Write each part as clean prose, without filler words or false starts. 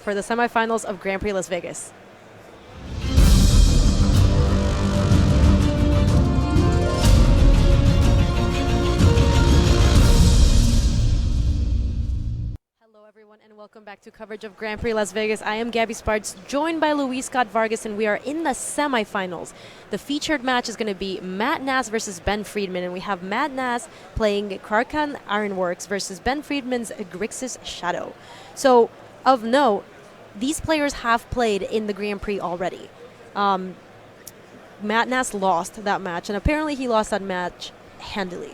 for the semifinals of Grand Prix Las Vegas. Everyone, and welcome back to coverage of Grand Prix Las Vegas. I am Gabby Sparks, joined by Luis Scott Vargas, and we are in the semifinals. The featured match is going to be Matt Nass versus Ben Friedman, and we have Matt Nass playing Karkan Ironworks versus Ben Friedman's Grixis Shadow. So, of note, these players have played in the Grand Prix already. Matt Nass lost that match, and apparently he lost that match handily.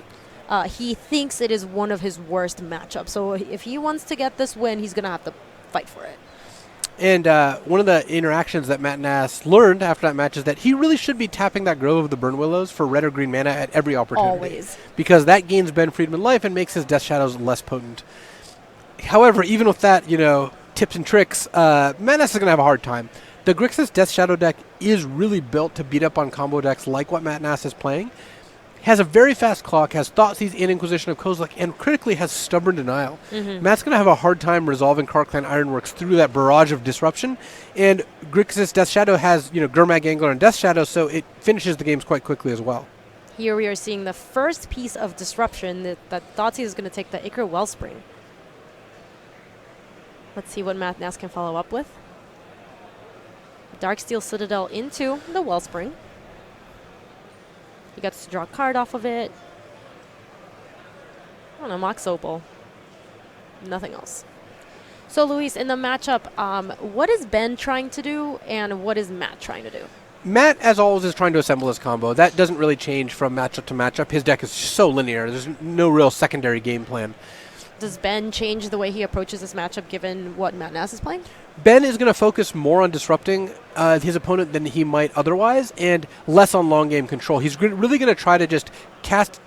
He thinks it is one of his worst matchups. So if he wants to get this win, he's going to have to fight for it. And one of the interactions that Matt Nass learned after that match is that he really should be tapping that Grove of the Burn Willows for red or green mana at every opportunity. Always. Because that gains Ben Friedman life and makes his Death Shadows less potent. However, even with that, tips and tricks, Matt Nass is going to have a hard time. The Grixis Death Shadow deck is really built to beat up on combo decks like what Matt Nass is playing. Has a very fast clock, has Thoughtseize and Inquisition of Kozilek, and critically has Stubborn Denial. Mm-hmm. Matt's going to have a hard time resolving Karklan Ironworks through that barrage of disruption. And Grixis Death Shadow has, Gurmag Angler and Death Shadow, so it finishes the games quite quickly as well. Here we are seeing the first piece of disruption that Thoughtseize is going to take the Ichor Wellspring. Let's see what Matt Nass can follow up with. Darksteel Citadel into the Wellspring. He gets to draw a card off of it. I don't know, Mox Opal. Nothing else. So, Luis, in the matchup, what is Ben trying to do, and what is Matt trying to do? Matt, as always, is trying to assemble his combo. That doesn't really change from matchup to matchup. His deck is so linear. There's no real secondary game plan. Does Ben change the way he approaches this matchup given what Matt Nass is playing? Ben is going to focus more on disrupting his opponent than he might otherwise, and less on long game control. He's really going to try to just cast,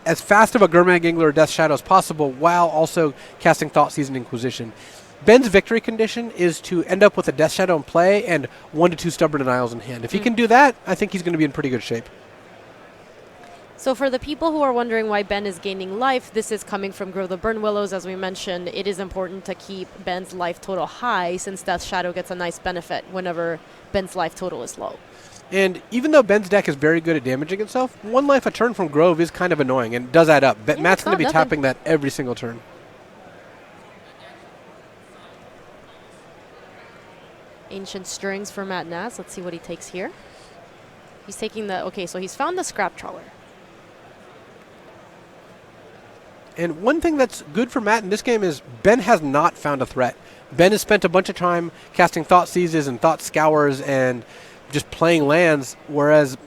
as fast of a Gurmag Angler or Death Shadow as possible, while also casting Thoughtseize and Inquisition. Ben's victory condition is to end up with a Death Shadow in play and 1 to 2 Stubborn Denials in hand. If he can do that, I think he's going to be in pretty good shape. So for the people who are wondering why Ben is gaining life, this is coming from Grow the Burn Willows. As we mentioned, it is important to keep Ben's life total high since Death Shadow gets a nice benefit whenever Ben's life total is low. And even though Ben's deck is very good at damaging itself, 1 life a turn from Grove is kind of annoying and does add up. Matt's going to be tapping that every single turn. Ancient Stirrings for Matt Nass. Let's see what he takes here. He's taking so he's found the Scrap Trawler. And one thing that's good for Matt in this game is Ben has not found a threat. Ben has spent a bunch of time casting Thoughtseizes and Thought Scours and just playing lands, whereas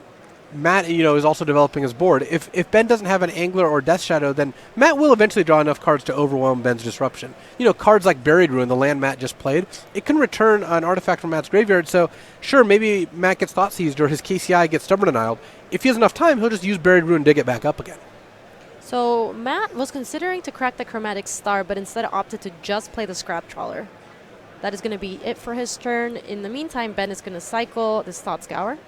Matt, is also developing his board. If Ben doesn't have an Angler or Death Shadow, then Matt will eventually draw enough cards to overwhelm Ben's disruption. Cards like Buried Ruin, the land Matt just played, it can return an artifact from Matt's graveyard, so sure, maybe Matt gets Thoughtseized or his KCI gets Stubborn Denialed. If he has enough time, he'll just use Buried Ruin and dig it back up again. So Matt was considering to crack the Chromatic Star, but instead opted to just play the Scrap Trawler. That is going to be it for his turn. In the meantime, Ben is going to cycle this Thought Scour.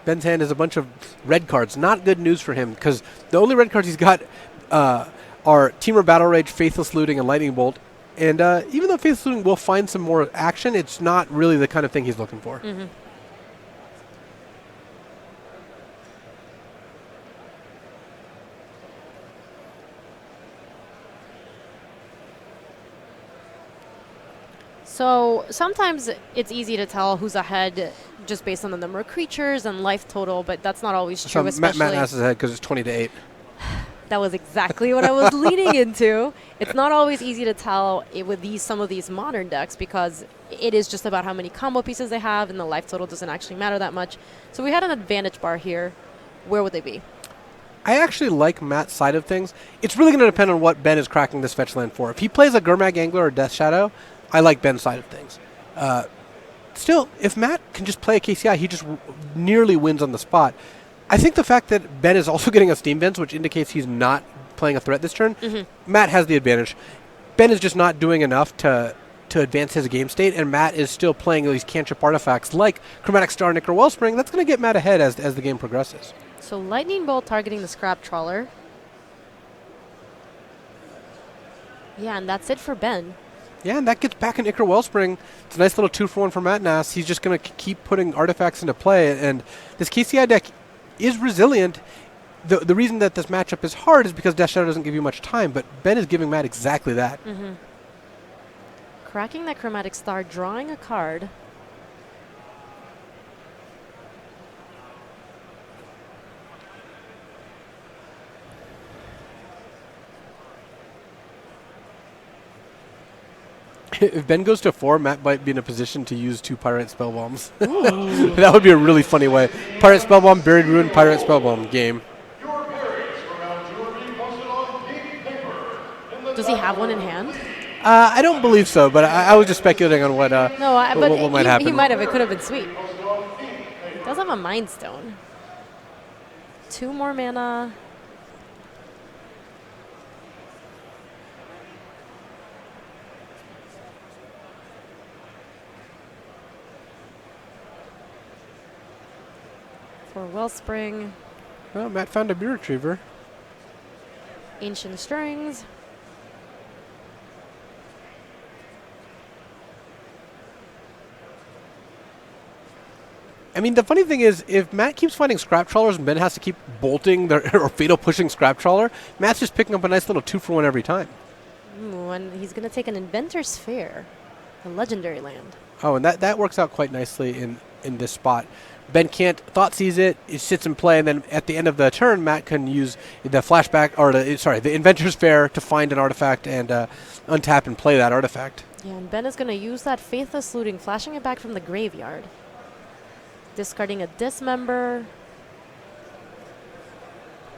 Ben's hand is a bunch of red cards. Not good news for him, because the only red cards he's got are Temur Battle Rage, Faithless Looting, and Lightning Bolt. And even though Faithless Looting will find some more action, it's not really the kind of thing he's looking for. Mm-hmm. So sometimes it's easy to tell who's ahead just based on the number of creatures and life total, but that's not always true. Especially Matt Nass is ahead because it's 20-8. That was exactly what I was leading into. It's not always easy to tell with some of these modern decks because it is just about how many combo pieces they have, and the life total doesn't actually matter that much. So we had an advantage bar here. Where would they be? I actually like Matt's side of things. It's really going to depend on what Ben is cracking this fetch land for. If he plays a Gurmag Angler or Death Shadow, I like Ben's side of things. Still, if Matt can just play a KCI, he just nearly wins on the spot. I think the fact that Ben is also getting a Steam Vents, which indicates he's not playing a threat this turn, Matt has the advantage. Ben is just not doing enough to advance his game state, and Matt is still playing these cantrip artifacts like Chromatic Star, Ichor Wellspring. That's going to get Matt ahead as the game progresses. So Lightning Bolt targeting the Scrap Trawler. Yeah, and that's it for Ben. Yeah, and that gets back in Ichor Wellspring. It's a nice little 2-for-1 for Matt Nass. He's just going to keep putting artifacts into play, and this KCI deck is resilient. The reason that this matchup is hard is because Death Shadow doesn't give you much time, but Ben is giving Matt exactly that. Cracking that Chromatic Star, drawing a card. If Ben goes to 4, Matt might be in a position to use 2 Pyrite Spellbombs. That would be a really funny way. Pyrite Spellbomb, Buried Ruin, Pyrite Spellbomb game. Does he have one in hand? I don't believe so, but I was just speculating on what But what might happen. He might have. It could have been sweet. He does have a Mind Stone. 2 more mana. For Wellspring. Well, Matt found a Mirror Retriever. Ancient Strings. I mean, the funny thing is, if Matt keeps finding Scrap Trawlers and Ben has to keep bolting or Fatal pushing Scrap Trawler, Matt's just picking up a nice little 2-for-1 every time. And he's going to take an Inventor's Fair, a legendary land. Oh, and that works out quite nicely in this spot. Ben can't Thoughtseize it, it sits in play, and then at the end of the turn, Matt can use the flashback, or the Inventor's Fair to find an artifact and untap and play that artifact. Yeah, and Ben is going to use that Faithless Looting, flashing it back from the graveyard. Discarding a Dismember.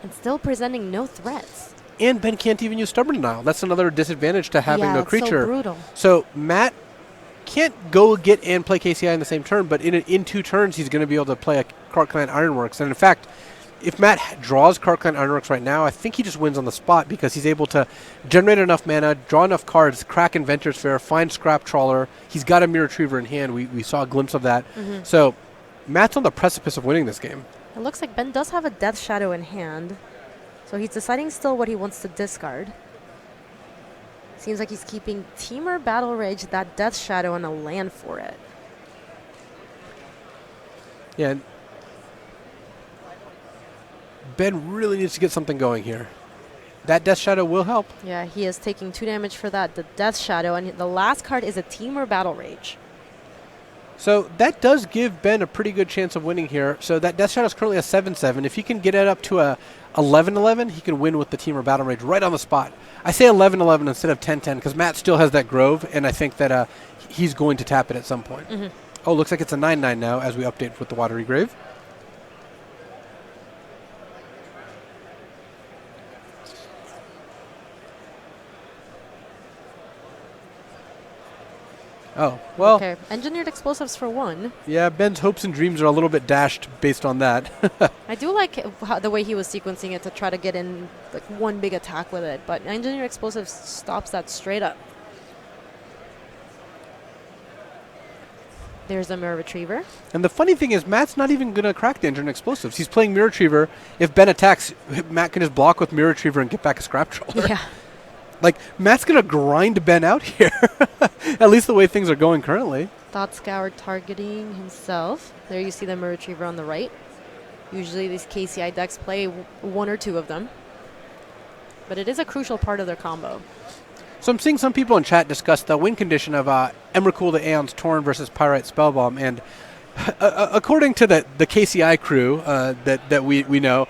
And still presenting no threats. And Ben can't even use Stubborn Denial. That's another disadvantage to having no creature. So brutal. So Matt can't go get and play KCI in the same turn, but in 2 turns he's going to be able to play a Cart Clan Ironworks. And in fact, if Matt draws Cart Clan Ironworks right now, I think he just wins on the spot because he's able to generate enough mana, draw enough cards, crack Inventor's Fair, find Scrap Trawler. He's got a Mirror Retriever in hand. We saw a glimpse of that. So Matt's on the precipice of winning this game. It looks like Ben does have a Death Shadow in hand. So he's deciding still what he wants to discard. Seems like he's keeping Temur Battle Rage, that Death Shadow, and a land for it. Yeah. Ben really needs to get something going here. That Death Shadow will help. Yeah, he is taking 2 damage for that, the Death Shadow, and the last card is a Temur Battle Rage. So that does give Ben a pretty good chance of winning here. So that Death Shadow is currently a 7-7. If he can get it up to a 11-11, he can win with the Temur Battle Rage right on the spot. I say 11-11 instead of 10-10 because Matt still has that Grove, and I think that he's going to tap it at some point. Oh, looks like it's a 9-9 now as we update with the Watery Grave. Oh, well. Okay, Engineered Explosives for 1. Yeah, Ben's hopes and dreams are a little bit dashed based on that. I do like the way he was sequencing it to try to get in like 1 big attack with it, but Engineered Explosives stops that straight up. There's a Mirror Retriever. And the funny thing is, Matt's not even going to crack the Engineered Explosives. He's playing Mirror Retriever. If Ben attacks, Matt can just block with Mirror Retriever and get back a Scrap Trawler. Yeah. Like, Matt's going to grind Ben out here. At least the way things are going currently. Thought Scour targeting himself. There you see the Mirror Retriever on the right. Usually these KCI decks play 1 or 2 of them. But it is a crucial part of their combo. So I'm seeing some people in chat discuss the win condition of Emrakul the Aeon's Torn versus Pyrite Spellbomb. And according to the KCI crew that we know,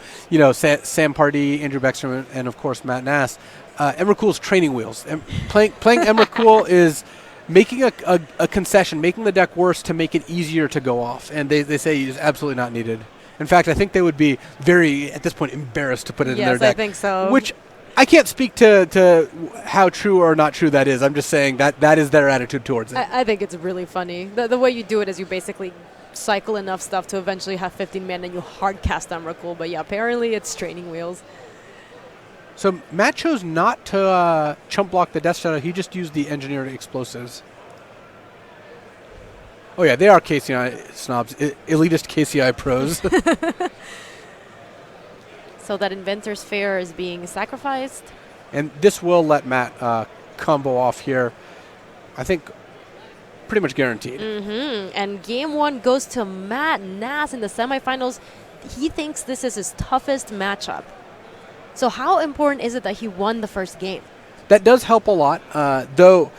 Sam Pardee, Andrew Beckstrom, and of course Matt Nass, Emrakul's training wheels. Playing Emrakul is making a concession, making the deck worse to make it easier to go off. And they say it's absolutely not needed. In fact, I think they would be very, at this point, embarrassed to put it in their deck. Yes, I think so. Which I can't speak to how true or not true that is. I'm just saying that is their attitude towards it. I think it's really funny. The way you do it is you basically cycle enough stuff to eventually have 15 mana and you hard cast Emrakul. But yeah, apparently it's training wheels. So Matt chose not to chump block the Death Shadow. He just used the Engineered Explosives. Oh yeah, they are KCI snobs, elitist KCI pros. So that Inventor's Fair is being sacrificed. And this will let Matt combo off here. I think pretty much guaranteed. And game 1 goes to Matt Nass in the semifinals. He thinks this is his toughest matchup. So how important is it that he won the first game? That does help a lot, though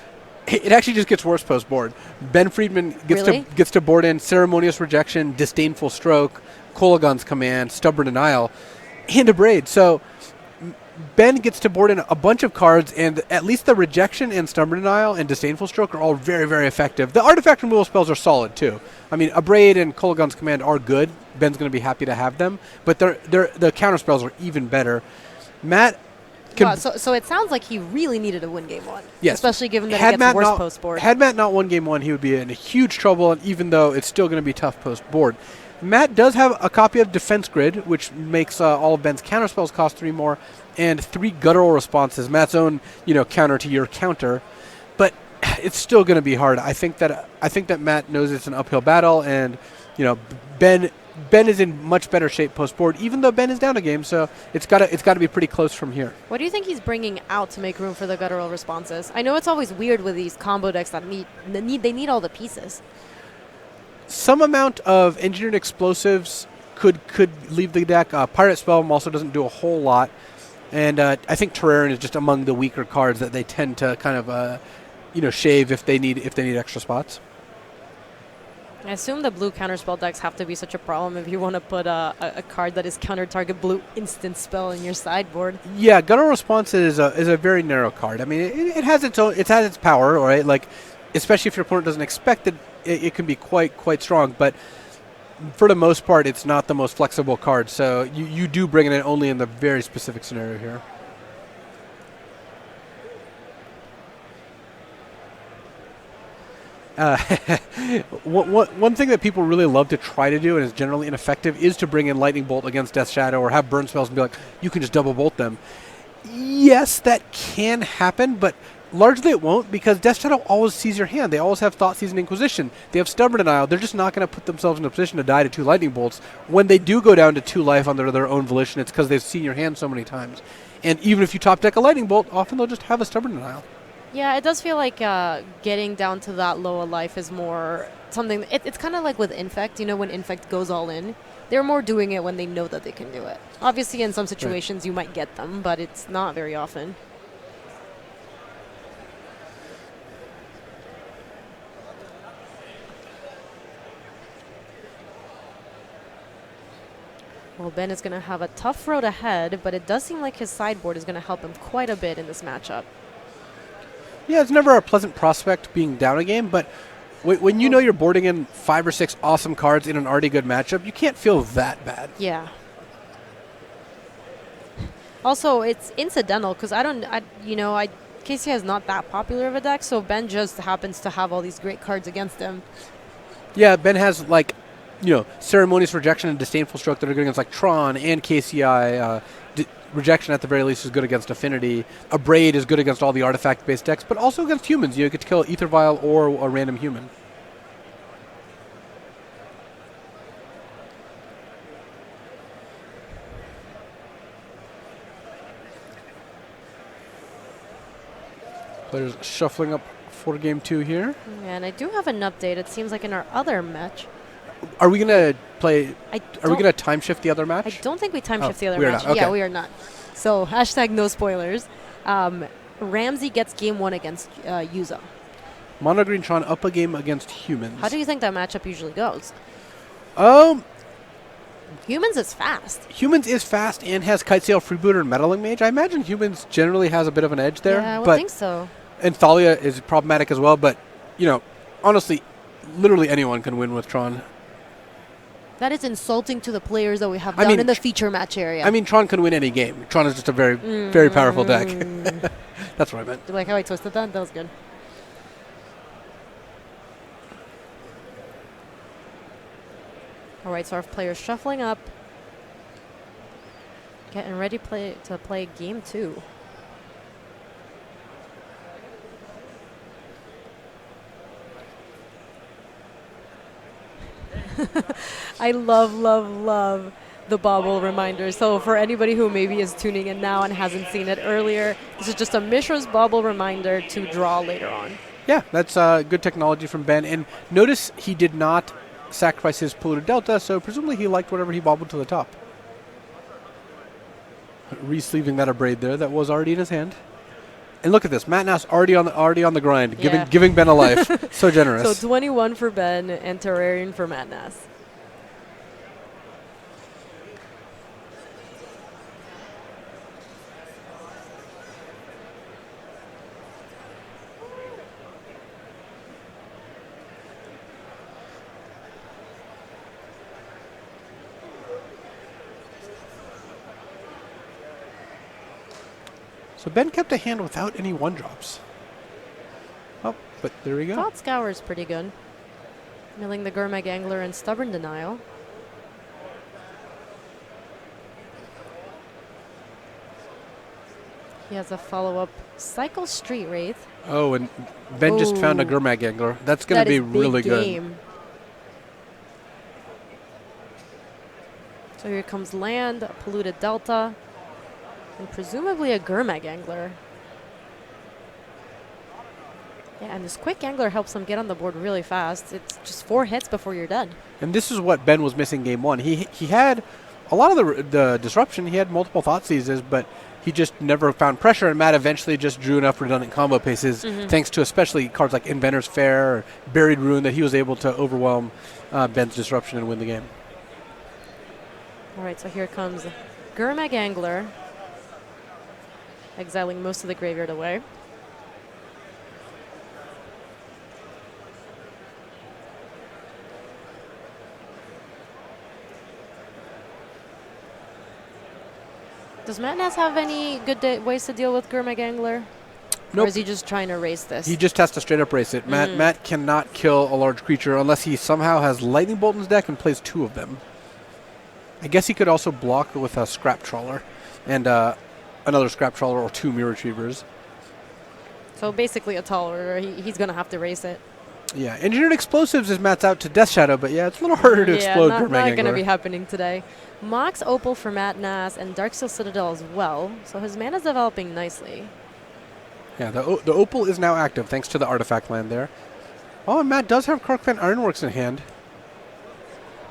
it actually just gets worse post-board. Ben Friedman gets to board in ceremonious rejection, disdainful stroke, Kolagon's command, stubborn denial, and a braid. So Ben gets to board in a bunch of cards, and at least the rejection and stubborn denial and disdainful stroke are all very, very effective. The artifact removal spells are solid, too. I mean, a braid and Kolagon's command are good. Ben's going to be happy to have them, but the counter spells are even better. Matt... So it sounds like he really needed to win game 1. Yes. Especially given that it gets worse post-board. Had Matt not won game 1, he would be in huge trouble, and even though it's still going to be tough post-board. Matt does have a copy of Defense Grid, which makes all of Ben's counterspells cost 3 more, and 3 guttural responses, Matt's own counter to your counter. But it's still going to be hard. I think that Matt knows it's an uphill battle, and Ben is in much better shape post-board, even though Ben is down a game, so it's got to be pretty close from here. What do you think he's bringing out to make room for the guttural responses? I know it's always weird with these combo decks that need all the pieces. Some amount of engineered explosives could leave the deck. Pirate Spellbomb also doesn't do a whole lot, and I think Terrarian is just among the weaker cards that they tend to kind of shave if they need extra spots. I assume the blue counterspell decks have to be such a problem if you want to put a card that is counter-target blue instant spell in your sideboard. Yeah, Guttural Response is a very narrow card. I mean, it has its power, all right? Like, especially if your opponent doesn't expect it, it can be quite strong. But for the most part, it's not the most flexible card. So you do bring it in only in the very specific scenario here. One thing that people really love to try to do and is generally ineffective is to bring in Lightning Bolt against Death Shadow or have burn spells and be like, you can just double bolt them. Yes, that can happen, but largely it won't because Death Shadow always sees your hand. They always have Thoughtseize and Inquisition. They have Stubborn Denial. They're just not going to put themselves in a position to die to 2 Lightning Bolts. When they do go down to 2 life under their own volition, it's because they've seen your hand so many times. And even if you top deck a Lightning Bolt, often they'll just have a Stubborn Denial. Yeah, it does feel like getting down to that low a life is more something. It's kind of like with Infect. When Infect goes all in, they're more doing it when they know that they can do it. Obviously, in some situations, you might get them, but it's not very often. Well, Ben is going to have a tough road ahead, but it does seem like his sideboard is going to help him quite a bit in this matchup. Yeah, it's never a pleasant prospect being down a game, but when you know you're boarding in 5 or 6 awesome cards in an already good matchup, you can't feel that bad. Yeah. Also, it's incidental because KCI is not that popular of a deck, so Ben just happens to have all these great cards against him. Yeah, Ben has Ceremonious Rejection and Disdainful Stroke that are good against like Tron and KCI. Rejection at the very least is good against Affinity. A Braid is good against all the artifact-based decks, but also against humans. You get to kill Ether Vial or a random human. Players shuffling up for game 2 here. Yeah, and I do have an update. It seems like in our other match. Are we going to play? Are we going to time shift the other match? I don't think we time shift the other we are match. not. Okay. Yeah, we are not. So #no spoilers. Ramsey gets game 1 against Yuzo. Mono Green Tron up a game against humans. How do you think that matchup usually goes? Humans is fast. Humans is fast and has Kite Sail, Freebooter, and Meddling Mage. I imagine humans generally has a bit of an edge there. Yeah, I would think so. And Thalia is problematic as well, but, honestly, literally anyone can win with Tron. That is insulting to the players that we have down in the feature match area. I mean, Tron can win any game. Tron is just a very, very powerful deck. That's what I meant. Do you like how I twisted that? That was good. All right, so our players shuffling up. Getting ready to play game 2. I love the bobble reminder. So for anybody who maybe is tuning in now and hasn't seen it earlier, this is just a Mishra's bobble reminder to draw later on. Yeah, that's good technology from Ben. And notice he did not sacrifice his polluted delta, so presumably he liked whatever he bobbled to the top. Re-sleeving that abrade there that was already in his hand. And look at this, Matt Nass already on the grind, giving Ben a life. So generous. So 21 for Ben and Terrarian for Matt Nass. So Ben kept a hand without any one-drops. Oh, but there we go. Thought Scour is pretty good. Milling the Gurmag Angler and Stubborn Denial. He has a follow-up Cycle Street Wraith. Oh, and Ben just found a Gurmag Angler. That's going to be really good. So here comes land, a Polluted Delta, and presumably a Gurmag Angler. Yeah, and this quick angler helps him get on the board really fast. It's just 4 hits before you're done. And this is what Ben was missing game one. He had a lot of the disruption. He had multiple thought seizes, but he just never found pressure, and Matt eventually just drew enough redundant combo paces, thanks to especially cards like Inventor's Fair or Buried Rune, that he was able to overwhelm Ben's disruption and win the game. All right, so here comes Gurmag Angler, exiling most of the graveyard away. Does Matt Nass have any good ways to deal with Gurmag Angler? Nope. Or is he just trying to race this? He just has to straight up race it. Matt cannot kill a large creature unless he somehow has Lightning Bolt in his deck and plays 2 of them. I guess he could also block with a Scrap Trawler and another Scrap Trawler or 2 Mirror Retrievers. So basically a taller. He's going to have to race it. Yeah, Engineered Explosives is Matt's out to Death Shadow, but yeah, it's a little harder to explode Gurmag Angler. Not going to be happening today. Mox Opal for Matt Nass and Darksteel Citadel as well. So his mana's developing nicely. Yeah, the Opal is now active thanks to the artifact land there. Oh, and Matt does have Krark-Clan Ironworks in hand.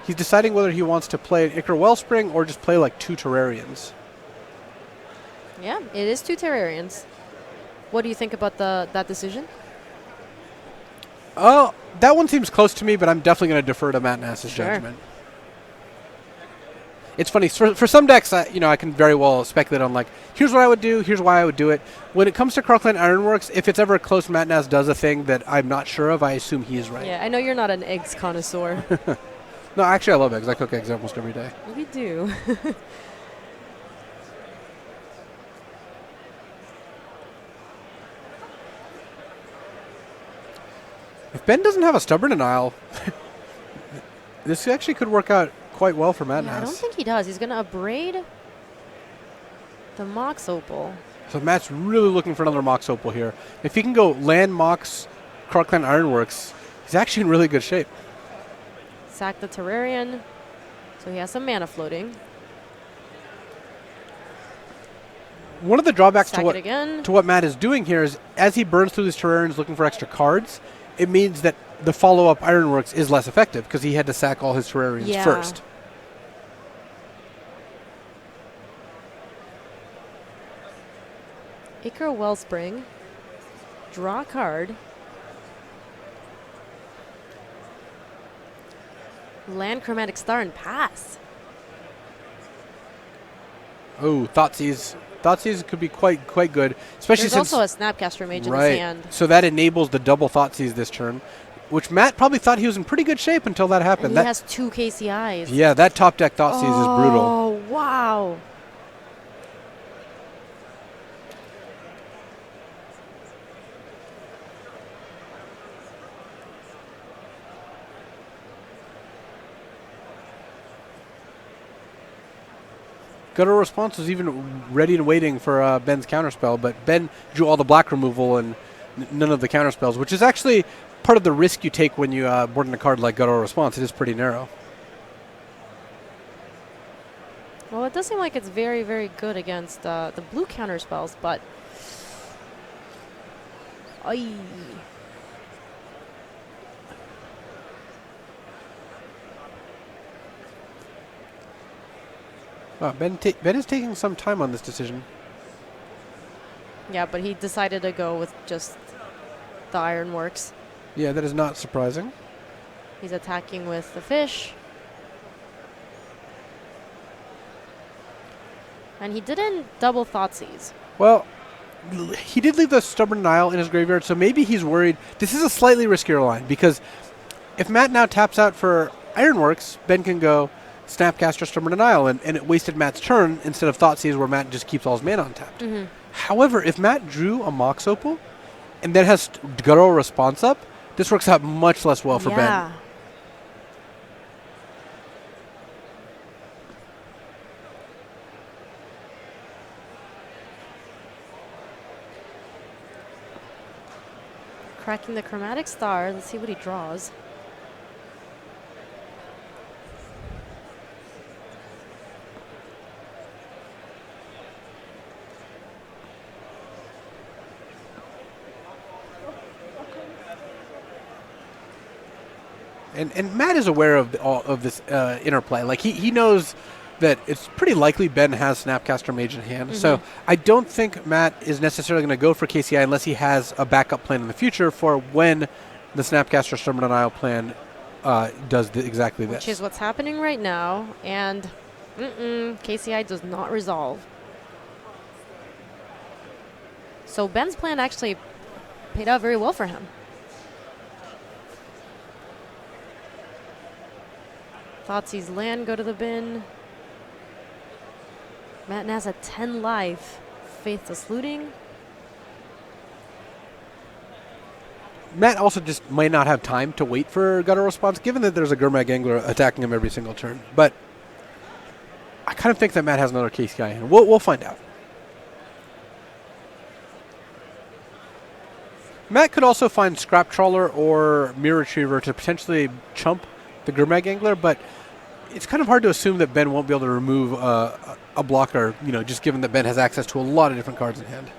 He's deciding whether he wants to play an Ichor Wellspring or just play like 2 Terrarians. Yeah, it is 2 Terrarians. What do you think about that decision? Oh, that one seems close to me, but I'm definitely going to defer to Matt Nass's judgment. It's funny, for some decks, I can very well speculate on, like, here's what I would do, here's why I would do it. When it comes to Krark-Clan Ironworks, if it's ever close, Matt Nass does a thing that I'm not sure of, I assume he is right. Yeah, I know you're not an eggs connoisseur. No, actually, I love eggs. I cook eggs almost every day. We do. If Ben doesn't have a Stubborn Denial, this actually could work out quite well for Matt Nass. I don't think he does. He's going to abrade the Mox Opal. So Matt's really looking for another Mox Opal here. If he can go land Mox, Krark-Clan Ironworks, he's actually in really good shape. Sack the Terrarian, so he has some mana floating. One of the drawbacks to what Matt is doing here is, as he burns through these Terrarians looking for extra cards, it means that the follow-up Ironworks is less effective because he had to sack all his Terrarians first. Ichor Wellspring, draw a card. Land Chromatic Star and pass. Oh, Thoughtseize. Thoughtseize could be quite good, especially There's since also a Snapcaster Mage in his hand. So that enables the double Thoughtseize this turn, which Matt probably thought he was in pretty good shape until that happened. And he has 2 KCIs. Yeah, that top deck Thoughtseize is brutal. Oh, wow. Guttural Response was even ready and waiting for Ben's counterspell, but Ben drew all the black removal and none of the counterspells, which is actually part of the risk you take when you board in a card like Guttural Response. It is pretty narrow. Well, it does seem like it's very, very good against the blue counter spells, but... Ay. Wow, Ben is taking some time on this decision. Yeah, but he decided to go with just the Ironworks. Yeah, that is not surprising. He's attacking with the fish. And he didn't double Thoughtseize. Well, he did leave the Stubborn Nile in his graveyard, so maybe he's worried. This is a slightly riskier line, because if Matt now taps out for Ironworks, Ben can go Snapcaster, Stubborn Nile, and it wasted Matt's turn instead of Thoughtseize, where Matt just keeps all his mana untapped. Mm-hmm. However, if Matt drew a Mox Opal and then has Guttural Response up, this works out much less well for Ben. Cracking the Chromatic Star. Let's see what he draws. And Matt is aware of all of this interplay. Like, he knows that it's pretty likely Ben has Snapcaster Mage in hand. Mm-hmm. So I don't think Matt is necessarily going to go for KCI unless he has a backup plan in the future for when the Snapcaster Stubborn Denial plan does exactly this. Which is what's happening right now. And KCI does not resolve. So Ben's plan actually paid out very well for him. Thoughtseize land go to the bin. Matt Naz at 10 life. Faithless Looting. Matt also just might not have time to wait for Guttural Response, given that there's a Gurmag Angler attacking him every single turn. But I kind of think that Matt has another KCI in. We'll find out. Matt could also find Scrap Trawler or Mirror Retriever to potentially chump the Gurmag Angler, but it's kind of hard to assume that Ben won't be able to remove a blocker, just given that Ben has access to a lot of different cards in hand.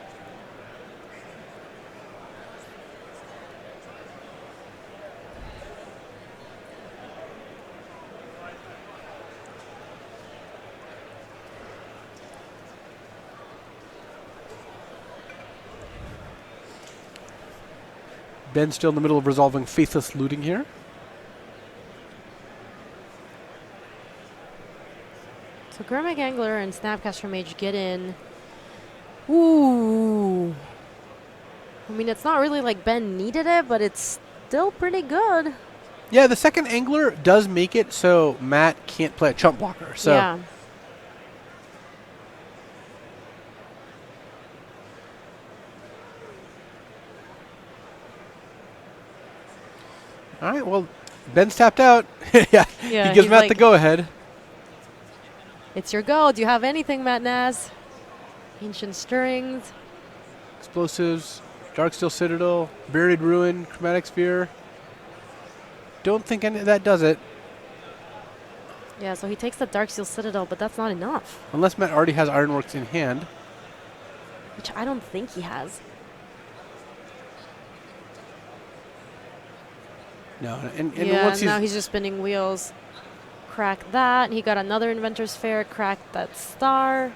Ben's still in the middle of resolving Faithless Looting here. So Gurmag Angler and Snapcaster Mage get in. Ooh. I mean, it's not really like Ben needed it, but it's still pretty good. Yeah, the second Angler does make it so Matt can't play a chump blocker. So yeah. All right, well, Ben's tapped out. yeah, he gives Matt the go-ahead. It's your go. Do you have anything, Matt Naz? Ancient Stirrings. Explosives, Darksteel Citadel, Buried Ruin, Chromatic Sphere. Don't think any of that does it. Yeah, so he takes the Darksteel Citadel, but that's not enough. Unless Matt already has Ironworks in hand. Which I don't think he has. No, and yeah, once now he's just spinning wheels. Crack that. He got another Inventor's Fair. Cracked that star.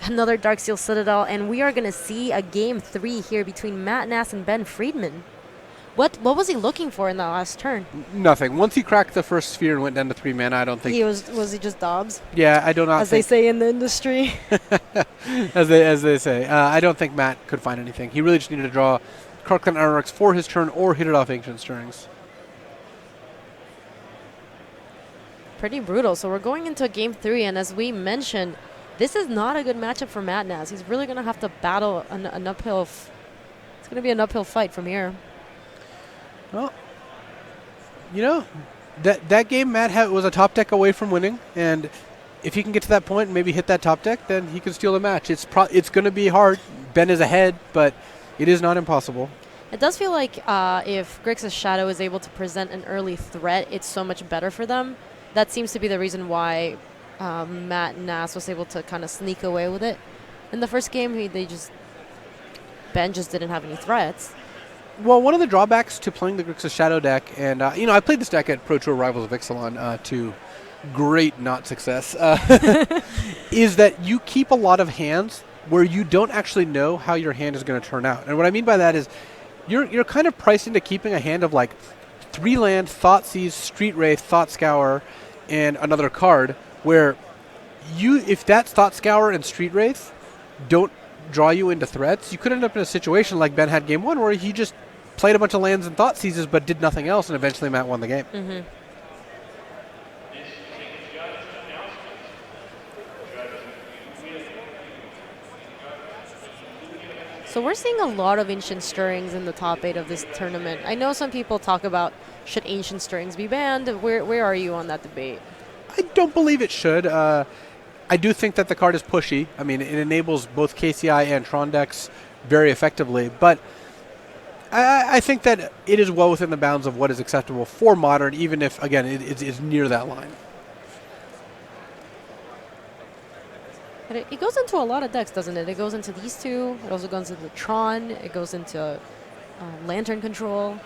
Another Darksteel Citadel. And we are going to see a game 3 here between Matt Naz and Ben Friedman. What was he looking for in that last turn? Nothing. Once he cracked the first sphere and went down to 3 mana, I don't think... Was he just Dobbs? Yeah, I do not As they say in the industry. as they say. I don't think Matt could find anything. He really just needed to draw Karkland Ironworks for his turn or hit it off Ancient Stirrings. Pretty brutal. So we're going into game 3, and as we mentioned, this is not a good matchup for Matt Naz. He's really going to have to battle an uphill. It's going to be an uphill fight from here. Well, that game Matt was a top deck away from winning, and if he can get to that point and maybe hit that top deck, then he can steal the match. It's going to be hard. Ben is ahead, but it is not impossible. It does feel like if Grixis Shadow is able to present an early threat, it's so much better for them. That seems to be the reason why Matt Nass was able to kind of sneak away with it. In the first game, Ben just didn't have any threats. Well, one of the drawbacks to playing the Grixis Shadow deck, and I played this deck at Pro Tour Rivals of Ixalan to great not success, is that you keep a lot of hands where you don't actually know how your hand is going to turn out. And what I mean by that is you're kind of priced into keeping a hand of like 3 land, Thoughtseize, Street Wraith, Thought Scour, and another card, where if that Thought Scour and Street Wraith don't draw you into threats, you could end up in a situation like Ben had game 1 where he just played a bunch of lands and Thoughtseizes but did nothing else, and eventually Matt won the game. Mm-hmm. So we're seeing a lot of Ancient Stirrings in the top 8 of this tournament. I know some people talk about, should Ancient Stirrings be banned? Where are you on that debate? I don't believe it should. I do think that the card is pushy. I mean, it enables both KCI and Tron decks very effectively, but I think that it is well within the bounds of what is acceptable for Modern, even if, again, it's near that line. But it goes into a lot of decks, doesn't it? It goes into these two. It also goes into Tron. It goes into Lantern Control.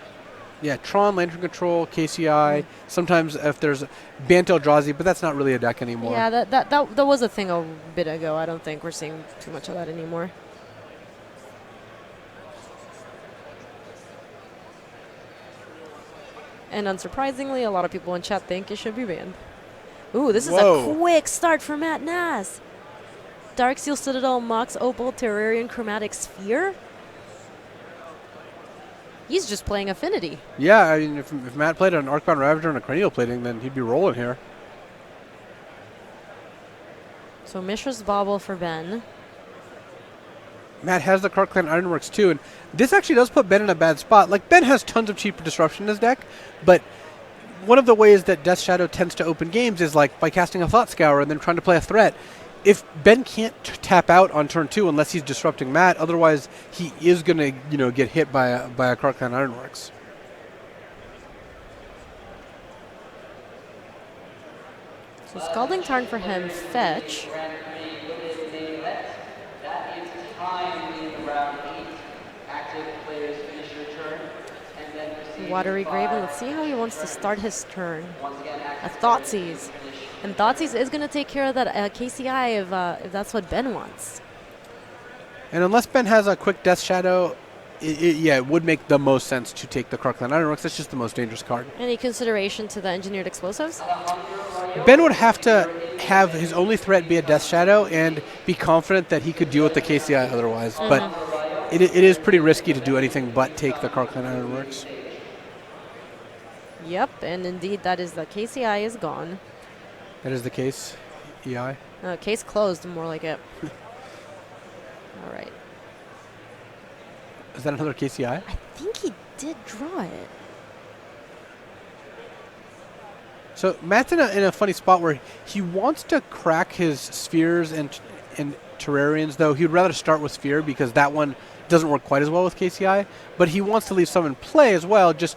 Yeah, Tron, Lantern Control, KCI. Sometimes if there's Banto Eldrazi, but that's not really a deck anymore. Yeah, that was a thing a bit ago. I don't think we're seeing too much of that anymore. And unsurprisingly, a lot of people in chat think it should be banned. Ooh, this is a quick start for Matt Nass. Darksteel Citadel, Mox Opal, Terrarian, Chromatic Sphere. He's just playing Affinity. Yeah, I mean, if Matt played an Arcbound Ravager and a Cranial Plating, then he'd be rolling here. So Mishra's Bauble for Ben. Matt has the Karkland Ironworks too, and this actually does put Ben in a bad spot. Like, Ben has tons of cheap disruption in his deck, but one of the ways that Death Shadow tends to open games is like by casting a Thought Scour and then trying to play a threat. If Ben can't tap out on turn 2 unless he's disrupting Matt, otherwise he is going to get hit by a Karkland Ironworks. So Scalding Tarn for him, fetch. Watery Grave, and let's see how he wants to start his turn. A Thoughtseize. And Thoughtseize is going to take care of that KCI if that's what Ben wants. And unless Ben has a quick Death Shadow, it would make the most sense to take the Karkland Ironworks. That's just the most dangerous card. Any consideration to the Engineered Explosives? Ben would have to have his only threat be a Death Shadow and be confident that he could deal with the KCI otherwise. Mm-hmm. But it is pretty risky to do anything but take the Karkland Ironworks. Yep, and indeed that is the KCI is gone. That is the case, EI. Case closed, more like it. All right. Is that another KCI? I think he did draw it. So Matt's in a funny spot where he wants to crack his Spheres and Terrarians, though he'd rather start with Sphere because that one doesn't work quite as well with KCI. But he wants to leave some in play as well, just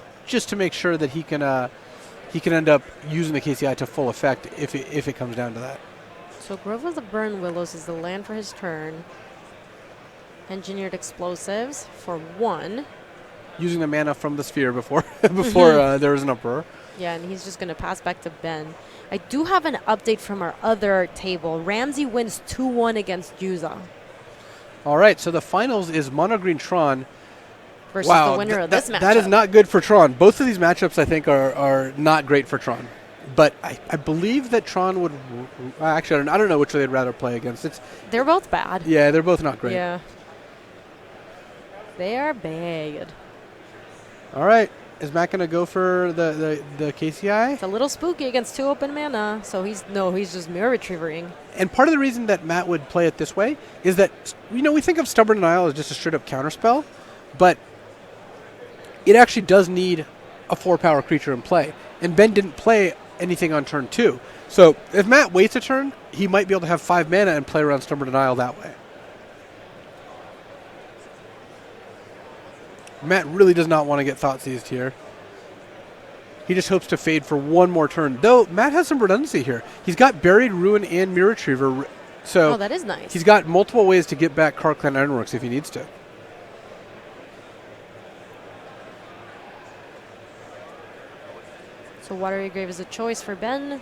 to make sure that he can end up using the KCI to full effect if it comes down to that. So Grove of the Burn Willows is the land for his turn. Engineered Explosives for 1. Using the mana from the Sphere before there was an Uproar. Yeah, and he's just going to pass back to Ben. I do have an update from our other table. Ramsey wins 2-1 against Yuza. All right, so the finals is Mono Green Tron versus the winner of this matchup. That is not good for Tron. Both of these matchups, I think, are not great for Tron. But I believe that Tron would... Actually, I don't know which way they'd rather play against. They're both bad. Yeah, they're both not great. Yeah. They are bad. All right. Is Matt going to go for the KCI? It's a little spooky against 2 open mana, so he's just Mirror Retrievering. And part of the reason that Matt would play it this way is that, we think of Stubborn Denial as just a straight-up counterspell, but it actually does need a 4-power creature in play. And Ben didn't play anything on turn 2. So if Matt waits a turn, he might be able to have 5 mana and play around Stubborn Denial that way. Matt really does not want to get Thoughtseized here. He just hopes to fade for one more turn. Though, Matt has some redundancy here. He's got Buried Ruin and Mirror Retriever. So that is nice. He's got multiple ways to get back Karkland Ironworks if he needs to. So Watery Grave is a choice for Ben.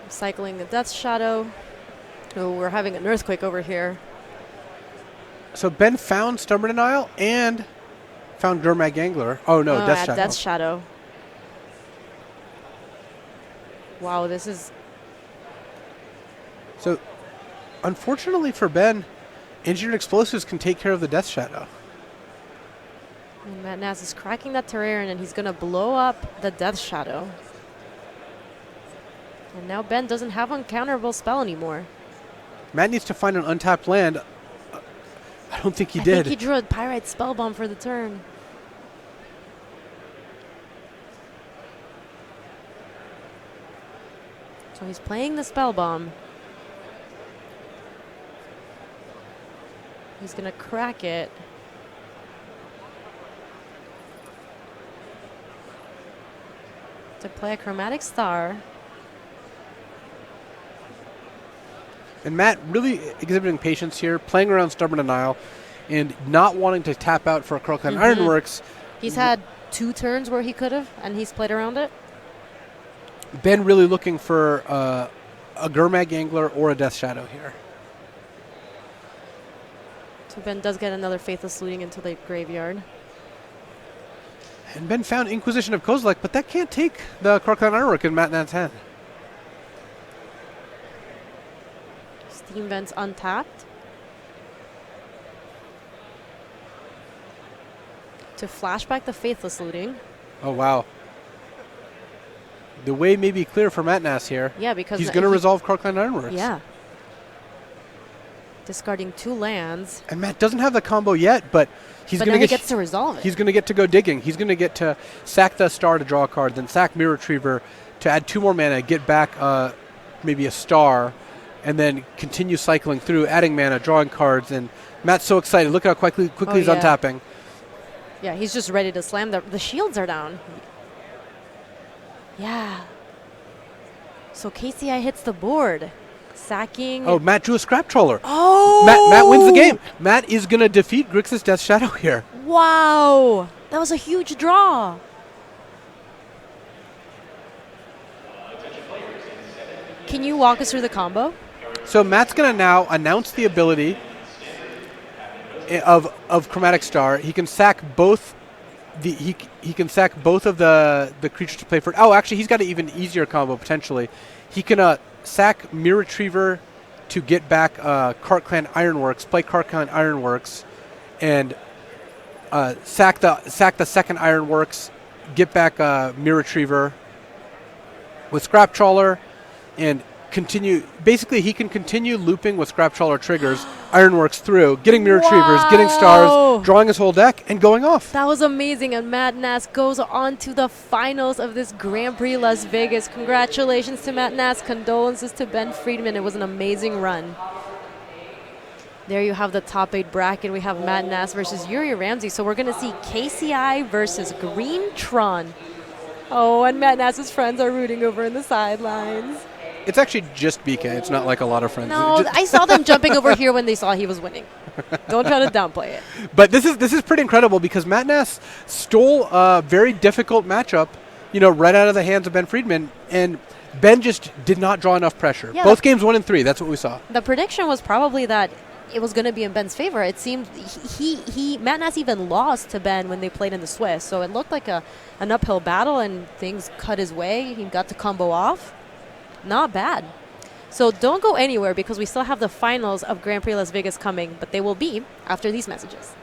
Cycling the Death Shadow. Oh, we're having an earthquake over here. So Ben found Stubborn Denial and found Gurmag Angler. Oh, no, Death Shadow. Death Shadow. Wow, this is... So, unfortunately for Ben, Engineered Explosives can take care of the Death Shadow. And Matt Nass is cracking that Terrarian, and he's going to blow up the Death Shadow. And now Ben doesn't have uncounterable spell anymore. Matt needs to find an untapped land. I don't think he I did. think he drew a Pyrite Spellbomb for the turn. So he's playing the Spellbomb. He's going to crack it. To play a Chromatic Star. And Matt really exhibiting patience here, playing around Stubborn Denial, and not wanting to tap out for a Karkland Ironworks. He's had 2 turns where he could have, and he's played around it. Ben really looking for a Gurmag Angler or a Death Shadow here. So Ben does get another Faithless Looting into the graveyard. And Ben found Inquisition of Kozilek, but that can't take the Karkland Ironwork in Matt Nat's hand. Steam Vent's untapped. To flashback the Faithless Looting. Oh, wow. The way may be clear for Matt Nass here. Yeah, because he's going to resolve Karkland Ironworks. Yeah. Discarding 2 lands. And Matt doesn't have the combo yet, but he's going to he gets to resolve it. He's going to get to go digging. He's going to get to sack the star to draw a card, then sack Mirror Retriever to add 2 more mana, get back maybe a star, and then continue cycling through, adding mana, drawing cards. And Matt's so excited. Look how quickly he's untapping. Yeah, he's just ready to slam. The shields are down. Yeah. So KCI hits the board. Sacking. Oh, Matt drew a Scrap Trawler. Oh! Matt wins the game. Matt is going to defeat Grixis Death Shadow here. Wow. That was a huge draw. Can you walk us through the combo? So Matt's going to now announce the ability of Chromatic Star. He can sack both he can sack both of the creatures to play for. Oh, actually, he's got an even easier combo potentially. He can sack Mirror Retriever to get back Karkland Ironworks, play Karkland Ironworks, and sack the second Ironworks, get back Mirror Retriever with Scrap Trawler, and continue. Basically, he can continue looping with Scrap Trawler triggers, Ironworks through, getting Mirror Retrievers, getting stars, drawing his whole deck, and going off. That was amazing, and Matt Nass goes on to the finals of this Grand Prix Las Vegas. Congratulations to Matt Nass. Condolences to Ben Friedman. It was an amazing run. There you have the top 8 bracket. We have Matt Nass versus Yuri Ramsey. So we're going to see KCI versus Green Tron. Oh, and Matt Nass's friends are rooting over in the sidelines. It's actually just BK. It's not like a lot of friends. No, I saw them jumping over here when they saw he was winning. Don't try to downplay it. But this is pretty incredible because Matt Nass stole a very difficult matchup, right out of the hands of Ben Friedman, and Ben just did not draw enough pressure. Yeah, both games 1 and 3. That's what we saw. The prediction was probably that it was going to be in Ben's favor. It seemed Matt Nass even lost to Ben when they played in the Swiss, so it looked like an uphill battle, and things cut his way. He got to combo off. Not bad. So don't go anywhere because we still have the finals of Grand Prix Las Vegas coming, but they will be after these messages.